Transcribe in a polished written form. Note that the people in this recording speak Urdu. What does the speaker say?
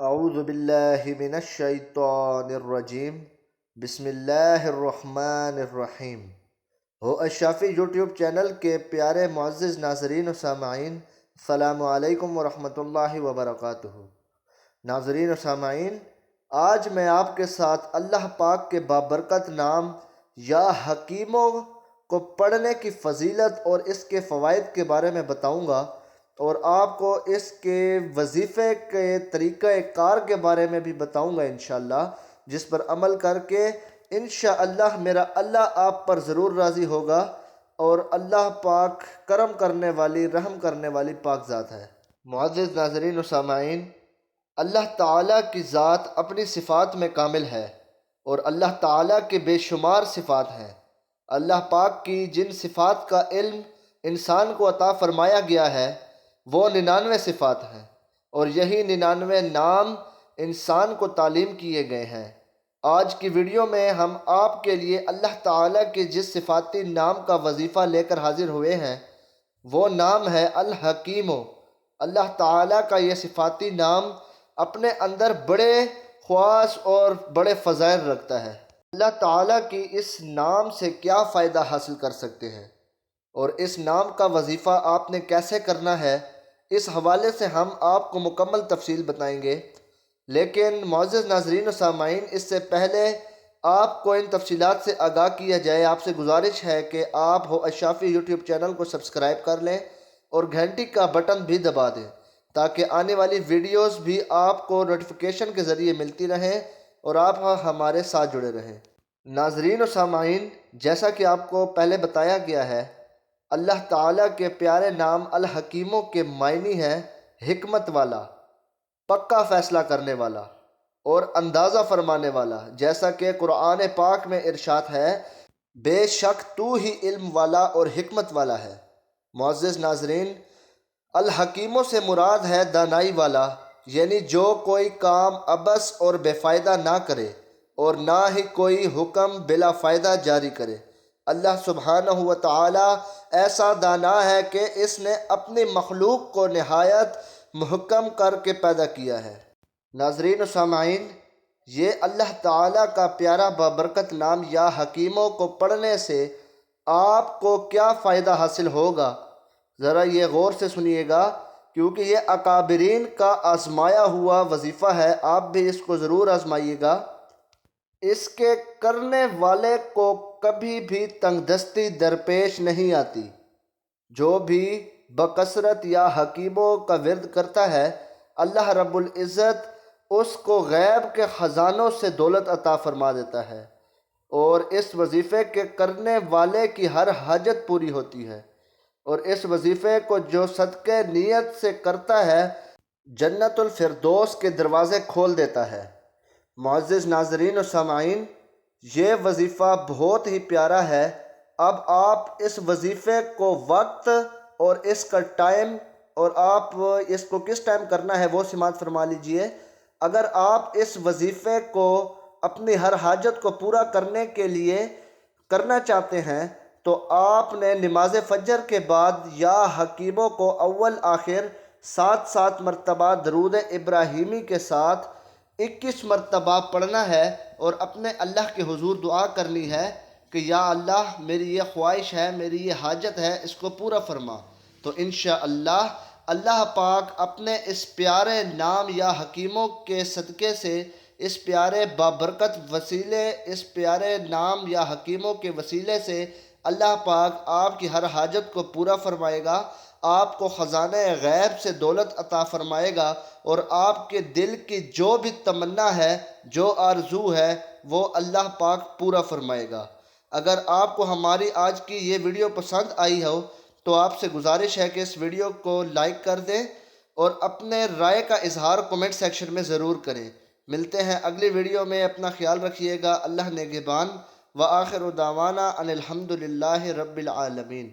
اعوذ باللہ من الشیطان الرجیم بسم اللہ الرحمن الرحیم۔ ہو اشافی یوٹیوب چینل کے پیارے معزز ناظرین و سامعین، السلام علیکم ورحمۃ اللہ وبرکاتہ۔ ناظرین و سامعین، آج میں آپ کے ساتھ اللہ پاک کے بابرکت نام یا حکیموں کو پڑھنے کی فضیلت اور اس کے فوائد کے بارے میں بتاؤں گا، اور آپ کو اس کے وظیفے کے طریقہ کار کے بارے میں بھی بتاؤں گا انشاءاللہ، جس پر عمل کر کے انشاءاللہ میرا اللہ آپ پر ضرور راضی ہوگا، اور اللہ پاک کرم کرنے والی، رحم کرنے والی پاک ذات ہے۔ معزز ناظرین و سامعین، اللہ تعالیٰ کی ذات اپنی صفات میں کامل ہے، اور اللہ تعالیٰ کے بے شمار صفات ہیں۔ اللہ پاک کی جن صفات کا علم انسان کو عطا فرمایا گیا ہے وہ 99 صفات ہیں، اور یہی 99 نام انسان کو تعلیم کیے گئے ہیں۔ آج کی ویڈیو میں ہم آپ کے لیے اللہ تعالیٰ کے جس صفاتی نام کا وظیفہ لے کر حاضر ہوئے ہیں وہ نام ہے الحکیم۔ اللہ تعالیٰ کا یہ صفاتی نام اپنے اندر بڑے خواص اور بڑے فضائل رکھتا ہے۔ اللہ تعالیٰ کی اس نام سے کیا فائدہ حاصل کر سکتے ہیں اور اس نام کا وظیفہ آپ نے کیسے کرنا ہے، اس حوالے سے ہم آپ کو مکمل تفصیل بتائیں گے۔ لیکن معزز ناظرین و سامعین، اس سے پہلے آپ کو ان تفصیلات سے آگاہ کیا جائے، آپ سے گزارش ہے کہ آپ ہو اشافی یوٹیوب چینل کو سبسکرائب کر لیں اور گھنٹی کا بٹن بھی دبا دیں، تاکہ آنے والی ویڈیوز بھی آپ کو نوٹیفیکیشن کے ذریعے ملتی رہیں اور آپ ہمارے ساتھ جڑے رہیں۔ ناظرین و سامعین، جیسا کہ آپ کو پہلے بتایا گیا ہے، اللہ تعالیٰ کے پیارے نام الحکیموں کے معنی ہے حکمت والا، پکا فیصلہ کرنے والا اور اندازہ فرمانے والا، جیسا کہ قرآن پاک میں ارشاد ہے، بے شک تو ہی علم والا اور حکمت والا ہے۔ معزز ناظرین، الحکیموں سے مراد ہے دانائی والا، یعنی جو کوئی کام عبث اور بے فائدہ نہ کرے اور نہ ہی کوئی حکم بلا فائدہ جاری کرے۔ اللہ سبحانہ و تعالی ایسا دانا ہے کہ اس نے اپنی مخلوق کو نہایت محکم کر کے پیدا کیا ہے۔ ناظرین و سامعین، یہ اللہ تعالیٰ کا پیارا بابرکت نام یا حکیموں کو پڑھنے سے آپ کو کیا فائدہ حاصل ہوگا، ذرا یہ غور سے سنیے گا، کیونکہ یہ اکابرین کا آزمایا ہوا وظیفہ ہے، آپ بھی اس کو ضرور آزمائیے گا۔ اس کے کرنے والے کو کبھی بھی تنگ دستی درپیش نہیں آتی۔ جو بھی بکثرت یا حکیموں کا ورد کرتا ہے، اللہ رب العزت اس کو غیب کے خزانوں سے دولت عطا فرما دیتا ہے، اور اس وظیفے کے کرنے والے کی ہر حاجت پوری ہوتی ہے، اور اس وظیفے کو جو صدقے نیت سے کرتا ہے جنت الفردوس کے دروازے کھول دیتا ہے۔ معزز ناظرین و سامعین، یہ وظیفہ بہت ہی پیارا ہے۔ اب آپ اس وظیفے کو وقت اور اس کا ٹائم، اور آپ اس کو کس ٹائم کرنا ہے وہ سماعت فرما لیجئے۔ اگر آپ اس وظیفے کو اپنی ہر حاجت کو پورا کرنے کے لیے کرنا چاہتے ہیں تو آپ نے نماز فجر کے بعد یا حکیموں کو اول آخر 7 مرتبہ درود ابراہیمی کے ساتھ 21 مرتبہ پڑھنا ہے، اور اپنے اللہ کے حضور دعا کرنی ہے کہ یا اللہ، میری یہ خواہش ہے، میری یہ حاجت ہے، اس کو پورا فرما۔ تو انشاءاللہ اللہ پاک اپنے اس پیارے نام یا حکیموں کے صدقے سے، اس پیارے بابرکت وسیلے، اس پیارے نام یا حکیموں کے وسیلے سے اللہ پاک آپ کی ہر حاجت کو پورا فرمائے گا، آپ کو خزانہ غیب سے دولت عطا فرمائے گا، اور آپ کے دل کی جو بھی تمنا ہے، جو آرزو ہے، وہ اللہ پاک پورا فرمائے گا۔ اگر آپ کو ہماری آج کی یہ ویڈیو پسند آئی ہو تو آپ سے گزارش ہے کہ اس ویڈیو کو لائک کر دیں اور اپنے رائے کا اظہار کمنٹ سیکشن میں ضرور کریں۔ ملتے ہیں اگلی ویڈیو میں، اپنا خیال رکھیے گا، اللہ نگہبان، وآخر دعوانا ان الحمدللہ رب العالمین۔